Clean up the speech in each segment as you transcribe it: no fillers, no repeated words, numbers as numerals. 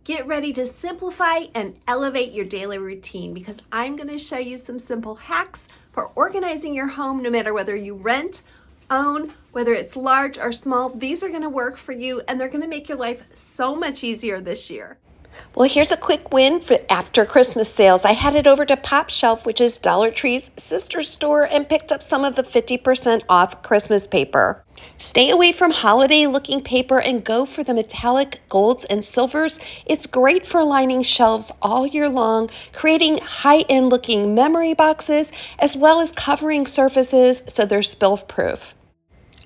Get ready to simplify and elevate your daily routine because I'm going to show you some simple hacks for organizing your home no matter whether you rent, own, whether it's large or small. These are going to work for you and they're going to make your life so much easier this year. Well, here's a quick win for after Christmas sales. I headed over to Pop Shelf, which is Dollar Tree's sister store, and picked up some of the 50% off Christmas paper. Stay away from holiday-looking paper and go for the metallic golds and silvers. It's great for lining shelves all year long, creating high-end looking memory boxes, as well as covering surfaces so they're spill-proof.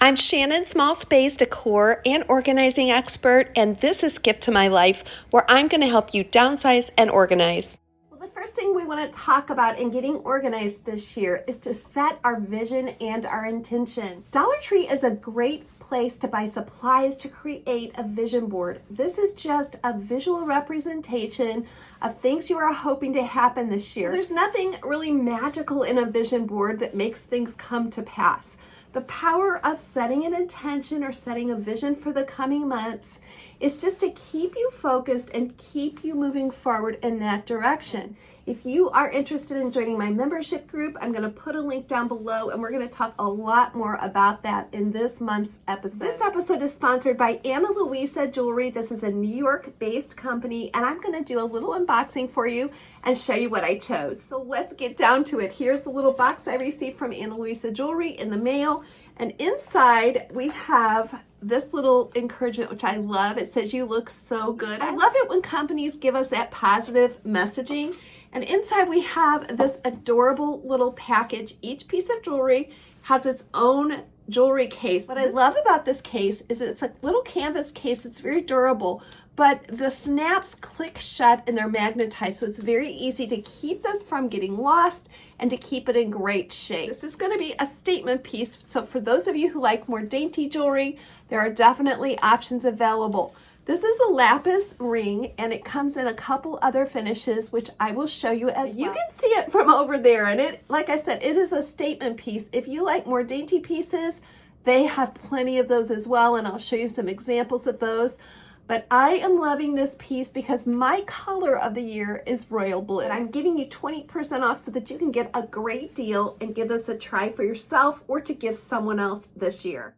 I'm Shannon, small space decor and organizing expert, and this is Skip to My Life, where I'm going to help you downsize and organize. Well, the first thing we want to talk about in getting organized this year is to set our vision and our intention. Dollar Tree is a great place to buy supplies to create a vision board. This is just a visual representation of things you are hoping to happen this year. There's nothing really magical in a vision board that makes things come to pass. The power of setting an intention or setting a vision for the coming months is just to keep you focused and keep you moving forward in that direction. If you are interested in joining my membership group, I'm going to put a link down below and we're going to talk a lot more about that in this month's episode. This episode is sponsored by Ana Luisa Jewelry. This is a New York-based company and I'm going to do a little unboxing for you and show you what I chose. So let's get down to it. Here's the little box I received from Ana Luisa Jewelry in the mail. And inside we have this little encouragement, which I love. It says, "You look so good." I love it when companies give us that positive messaging. And inside we have this adorable little package. Each piece of jewelry has its own jewelry case. What I love about this case is it's a little canvas case. It's very durable, but the snaps click shut and they're magnetized. So it's very easy to keep this from getting lost and to keep it in great shape. This is going to be a statement piece. So for those of you who like more dainty jewelry, there are definitely options available. This is a lapis ring and it comes in a couple other finishes, which I will show you as well. You can see it from over there, and it, like I said, it is a statement piece. If you like more dainty pieces, they have plenty of those as well, and I'll show you some examples of those. But I am loving this piece because my color of the year is royal blue. And I'm giving you 20% off so that you can get a great deal and give this a try for yourself or to give someone else this year.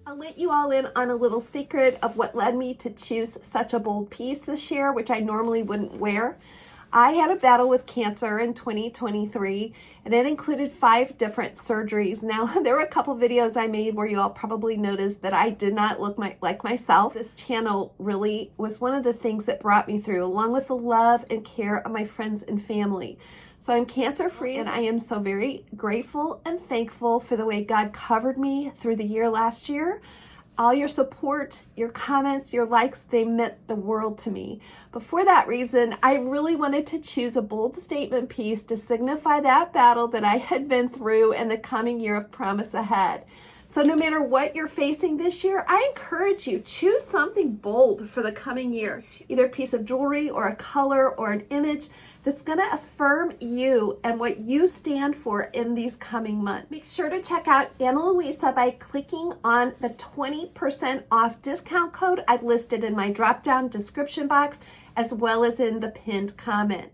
I'll let you all in on a little secret of what led me to choose such a bold piece this year, which I normally wouldn't wear. I had a battle with cancer in 2023, and it included 5 different surgeries. Now, there were a couple videos I made where you all probably noticed that I did not look like myself. This channel really was one of the things that brought me through, along with the love and care of my friends and family. So I'm cancer-free, and I am so very grateful and thankful for the way God covered me through the year last year. All your support, your comments, your likes, they meant the world to me. But for that reason, I really wanted to choose a bold statement piece to signify that battle that I had been through and the coming year of promise ahead. So no matter what you're facing this year, I encourage you, choose something bold for the coming year. Either a piece of jewelry or a color or an image that's going to affirm you and what you stand for in these coming months. Make sure to check out Ana Luisa by clicking on the 20% off discount code I've listed in my drop-down description box, as well as in the pinned comment.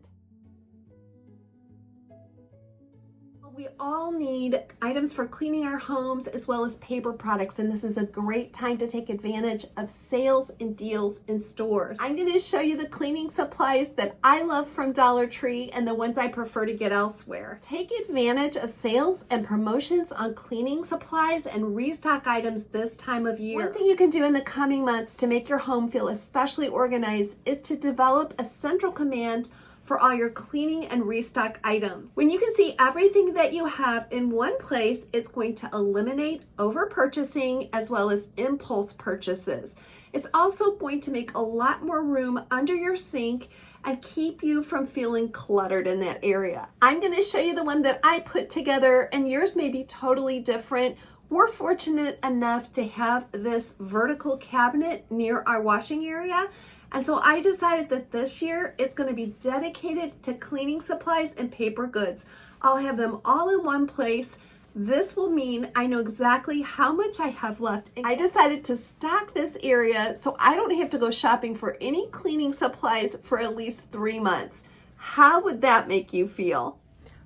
We all need items for cleaning our homes as well as paper products, and this is a great time to take advantage of sales and deals in stores. I'm going to show you the cleaning supplies that I love from Dollar Tree and the ones I prefer to get elsewhere. Take advantage of sales and promotions on cleaning supplies and restock items this time of year. One thing you can do in the coming months to make your home feel especially organized is to develop a central command for all your cleaning and restock items. When you can see everything that you have in one place, it's going to eliminate over purchasing as well as impulse purchases. It's also going to make a lot more room under your sink and keep you from feeling cluttered in that area. I'm going to show you the one that I put together, and yours may be totally different. We're fortunate enough to have this vertical cabinet near our washing area. And so I decided that this year it's going to be dedicated to cleaning supplies and paper goods. I'll have them all in one place. This will mean I know exactly how much I have left. I decided to stock this area so I don't have to go shopping for any cleaning supplies for at least 3 months. How would that make you feel?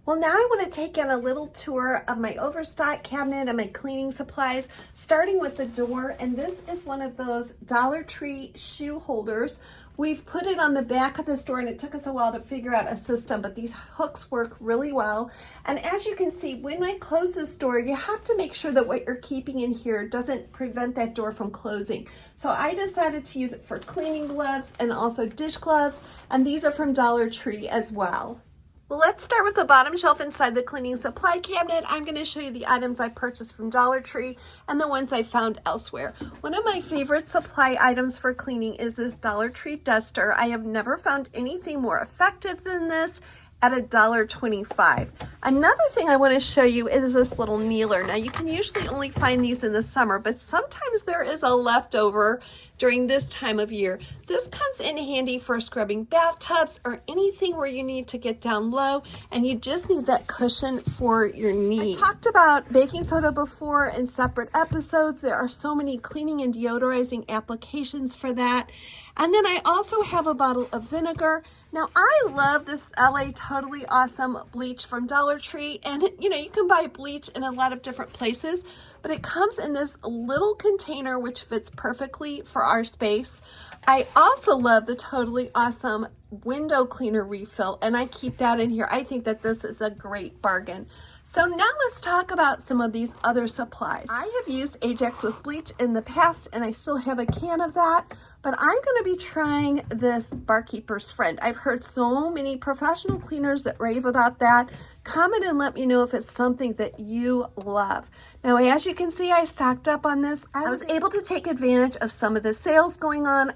Well, now I want to take in a little tour of my overstock cabinet and my cleaning supplies, starting with the door. And this is one of those Dollar Tree shoe holders. We've put it on the back of this door, and it took us a while to figure out a system, but these hooks work really well. And as you can see, when I close this door, you have to make sure that what you're keeping in here doesn't prevent that door from closing. So I decided to use it for cleaning gloves and also dish gloves, and these are from Dollar Tree as well. Well, let's start with the bottom shelf inside the cleaning supply cabinet. I'm going to show you the items I purchased from Dollar Tree and the ones I found elsewhere. One of my favorite supply items for cleaning is this Dollar Tree duster. I have never found anything more effective than this at $1.25. Another thing I want to show you is this little kneeler. Now, you can usually only find these in the summer, but sometimes there is a leftover during this time of year. This comes in handy for scrubbing bathtubs or anything where you need to get down low and you just need that cushion for your knees. I talked about baking soda before in separate episodes. There are so many cleaning and deodorizing applications for that. And then I also have a bottle of vinegar. Now, I love this LA Totally Awesome bleach from Dollar Tree. And, you can buy bleach in a lot of different places, but it comes in this little container, which fits perfectly for our space. I also love the Totally Awesome window cleaner refill, and I keep that in here. I think that this is a great bargain. So now let's talk about some of these other supplies. I have used Ajax with bleach in the past, and I still have a can of that, but I'm going to be trying this Barkeeper's Friend. I've heard so many professional cleaners that rave about that. Comment and let me know if it's something that you love. Now, as you can see, I stocked up on this. I was able to take advantage of some of the sales going on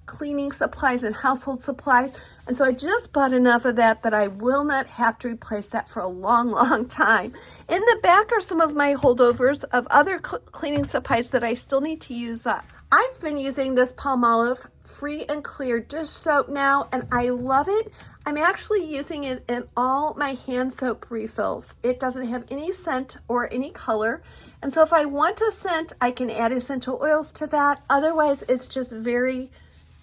cleaning supplies and household supplies, and so I just bought enough of that I will not have to replace that for a long time. In the back are some of my holdovers of other cleaning supplies that I still need to use up. I've been using this Palmolive Free and Clear dish soap now, and I love it. I'm actually using it in all my hand soap refills. It doesn't have any scent or any color, and so if I want a scent, I can add essential oils to that. Otherwise, it's just very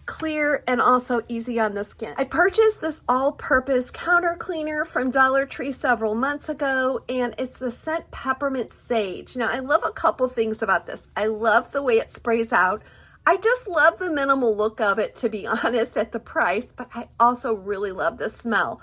clear and also easy on the skin. I purchased this all-purpose counter cleaner from Dollar Tree several months ago, and it's the scent Peppermint Sage. Now, I love a couple things about this. I love the way it sprays out. I just love the minimal look of it, to be honest, at the price, but I also really love the smell.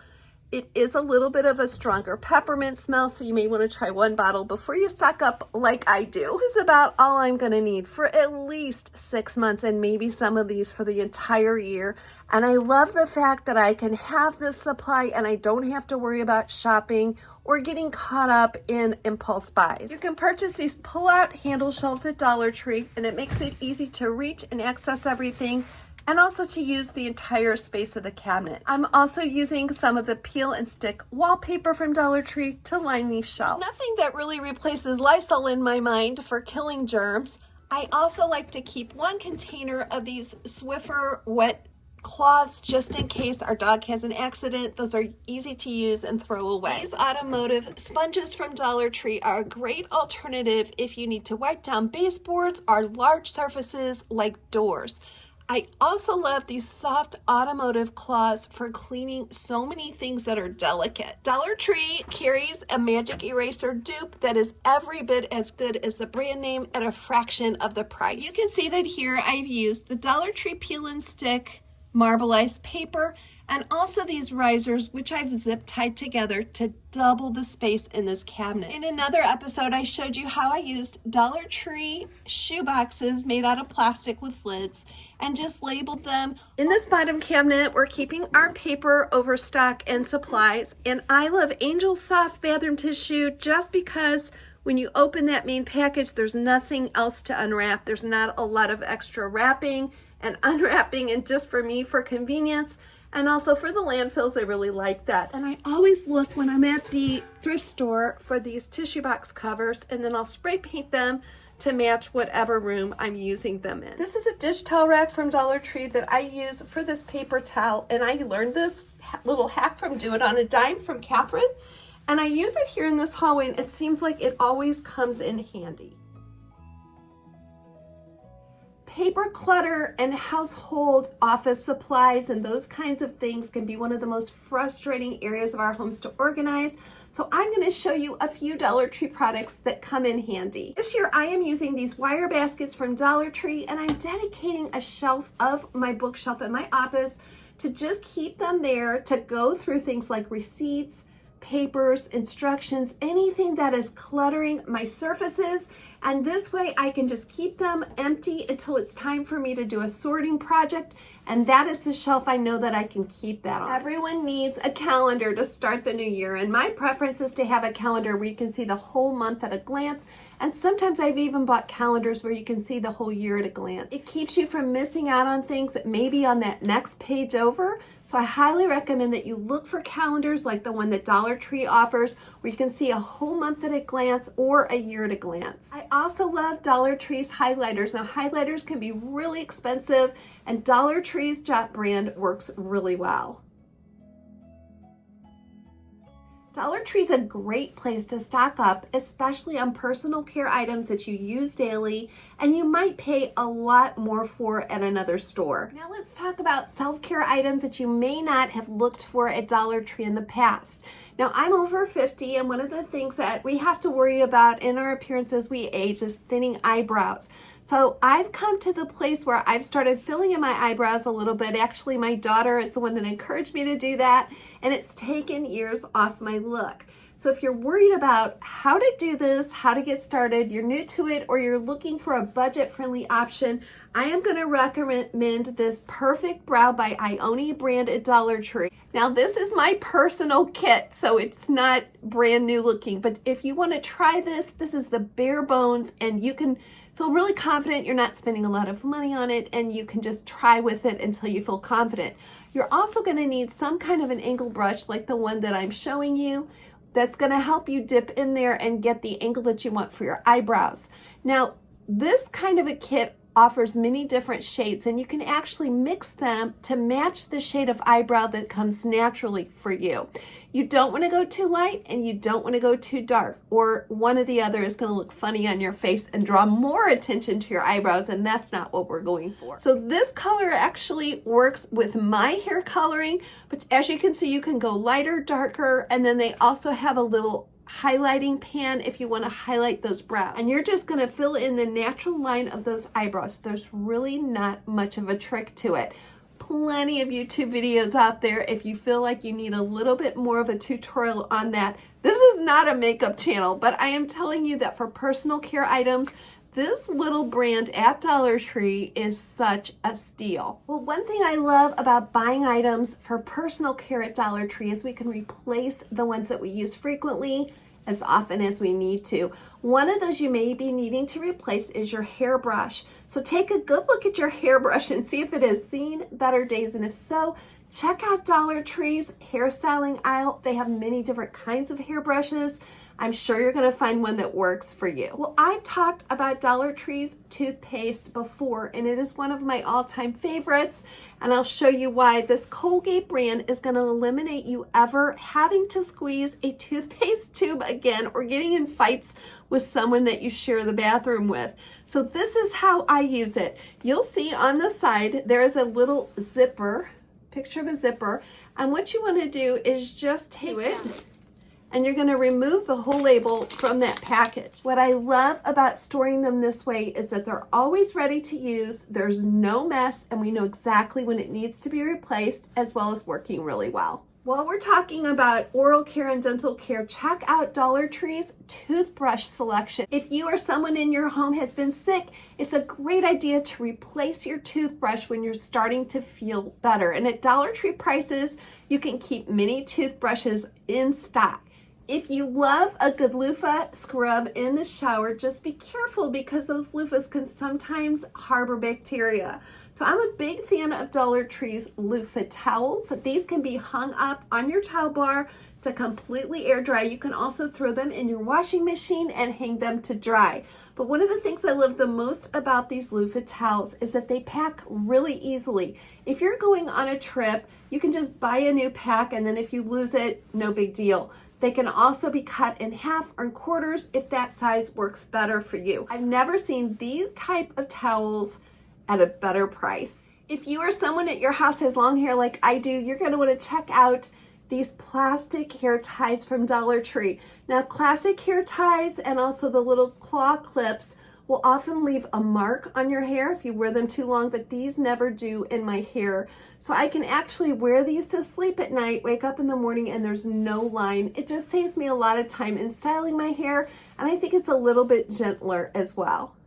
It is a little bit of a stronger peppermint smell, so you may want to try one bottle before you stock up like I do. This is about all I'm going to need for at least 6 months, and maybe some of these for the entire year. And I love the fact that I can have this supply and I don't have to worry about shopping or getting caught up in impulse buys. You can purchase these pull-out handle shelves at Dollar Tree, and it makes it easy to reach and access everything, and also to use the entire space of the cabinet. I'm also using some of the peel and stick wallpaper from Dollar Tree to line these shelves. There's nothing that really replaces Lysol in my mind for killing germs. I also like to keep one container of these Swiffer wet cloths just in case our dog has an accident. Those are easy to use and throw away. These automotive sponges from Dollar Tree are a great alternative if you need to wipe down baseboards or large surfaces like doors. I also love these soft automotive cloths for cleaning so many things that are delicate. Dollar Tree carries a magic eraser dupe that is every bit as good as the brand name at a fraction of the price. You can see that here I've used the Dollar Tree peel and stick marbleized paper, and also these risers, which I've zip tied together to double the space in this cabinet. In another episode, I showed you how I used Dollar Tree shoe boxes made out of plastic with lids and just labeled them. In this bottom cabinet, we're keeping our paper, overstock, and supplies, and I love Angel Soft bathroom tissue just because when you open that main package, there's nothing else to unwrap. There's not a lot of extra wrapping and unwrapping, and just for me, for convenience, and also for the landfills, I really like that. And I always look when I'm at the thrift store for these tissue box covers, and then I'll spray paint them to match whatever room I'm using them in. This is a dish towel rack from Dollar Tree that I use for this paper towel, and I learned this little hack from Do It on a Dime from Catherine. And I use it here in this hallway, and it seems like it always comes in handy. Paper clutter and household office supplies and those kinds of things can be one of the most frustrating areas of our homes to organize. So I'm going to show you a few Dollar Tree products that come in handy. This year I am using these wire baskets from Dollar Tree, and I'm dedicating a shelf of my bookshelf in my office to just keep them there to go through things like receipts, papers, instructions, anything that is cluttering my surfaces. And this way I can just keep them empty until it's time for me to do a sorting project. And that is the shelf I know that I can keep that on. Everyone needs a calendar to start the new year. And my preference is to have a calendar where you can see the whole month at a glance. And sometimes I've even bought calendars where you can see the whole year at a glance. It keeps you from missing out on things that may be on that next page over. So I highly recommend that you look for calendars like the one that Dollar Tree offers, where you can see a whole month at a glance or a year at a glance. I also love Dollar Tree's highlighters. Now, highlighters can be really expensive, and Dollar Tree's Jot brand works really well. Dollar Tree's a great place to stock up, especially on personal care items that you use daily and you might pay a lot more for at another store. Now let's talk about self-care items that you may not have looked for at Dollar Tree in the past. Now I'm over 50, and one of the things that we have to worry about in our appearance as we age is thinning eyebrows. So I've come to the place where I've started filling in my eyebrows a little bit. Actually, my daughter is the one that encouraged me to do that, and it's taken years off my look. So if you're worried about how to do this, how to get started, you're new to it, or you're looking for a budget-friendly option, I am going to recommend this Perfect Brow by Ione brand at Dollar Tree. Now this is my personal kit, so it's not brand new looking, but if you want to try this, this is the bare bones, and you can feel really confident you're not spending a lot of money on it, and you can just try with it until you feel confident. You're also going to need some kind of an angle brush like the one that I'm showing you. That's going to help you dip in there and get the angle that you want for your eyebrows. Now, this kind of a kit offers many different shades, and you can actually mix them to match the shade of eyebrow that comes naturally for you. You don't want to go too light and you don't want to go too dark, or one or the other is going to look funny on your face and draw more attention to your eyebrows, and that's not what we're going for. So this color actually works with my hair coloring, but as you can see, you can go lighter, darker, and then they also have a little highlighting pan if you want to highlight those brows. And you're just going to fill in the natural line of those eyebrows. There's really not much of a trick to it. Plenty of YouTube videos out there if you feel like you need a little bit more of a tutorial on that. This is not a makeup channel, but I am telling you that for personal care items, this little brand at Dollar Tree is such a steal. Well, one thing I love about buying items for personal care at Dollar Tree is we can replace the ones that we use frequently as often as we need to. One of those you may be needing to replace is your hairbrush. So take a good look at your hairbrush and see if it has seen better days, and if so, check out Dollar Tree's hairstyling aisle. They have many different kinds of hairbrushes. I'm sure you're going to find one that works for you. Well, I've talked about Dollar Tree's toothpaste before, and it is one of my all-time favorites, and I'll show you why. This Colgate brand is going to eliminate you ever having to squeeze a toothpaste tube again or getting in fights with someone that you share the bathroom with. So this is how I use it. You'll see on the side there is a little zipper, picture of a zipper, and what you want to do is just take it and you're going to remove the whole label from that package. What I love about storing them this way is that they're always ready to use, there's no mess, and we know exactly when it needs to be replaced, as well as working really well. While we're talking about oral care and dental care, check out Dollar Tree's toothbrush selection. If you or someone in your home has been sick, it's a great idea to replace your toothbrush when you're starting to feel better. And at Dollar Tree prices, you can keep many toothbrushes in stock. If you love a good loofah scrub in the shower, just be careful because those loofahs can sometimes harbor bacteria. So I'm a big fan of Dollar Tree's loofah towels. These can be hung up on your towel bar to completely air dry. You can also throw them in your washing machine and hang them to dry. But one of the things I love the most about these loofah towels is that they pack really easily. If you're going on a trip, you can just buy a new pack, and then if you lose it, no big deal. They can also be cut in half or in quarters if that size works better for you. I've never seen these type of towels at a better price. If you or someone at your house has long hair like I do, you're going to want to check out these plastic hair ties from Dollar Tree. Now, classic hair ties and also the little claw clips will often leave a mark on your hair if you wear them too long, but these never do in my hair. So I can actually wear these to sleep at night, wake up in the morning, and there's no line. It just saves me a lot of time in styling my hair, and I think it's a little bit gentler as well.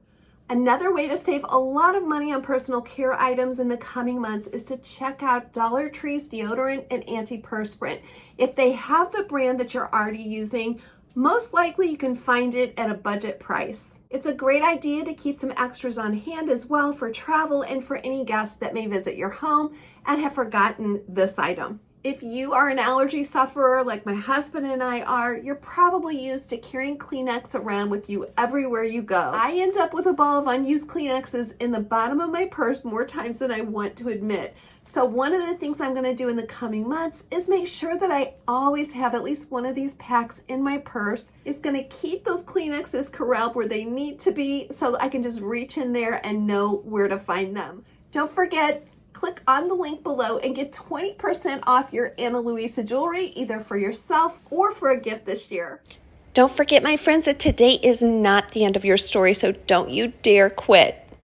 Another way to save a lot of money on personal care items in the coming months is to check out Dollar Tree's deodorant and antiperspirant. If they have the brand that you're already using, most likely you can find it at a budget price. It's a great idea to keep some extras on hand as well for travel and for any guests that may visit your home and have forgotten this item. If you are an allergy sufferer like my husband and I are, you're probably used to carrying Kleenex around with you everywhere you go. I end up with a ball of unused Kleenexes in the bottom of my purse more times than I want to admit. So one of the things I'm going to do in the coming months is make sure that I always have at least one of these packs in my purse. It's going to keep those Kleenexes corralled where they need to be so I can just reach in there and know where to find them. Don't forget, click on the link below and get 20% off your Ana Luisa jewelry, either for yourself or for a gift this year. Don't forget, my friends, that today is not the end of your story, so don't you dare quit.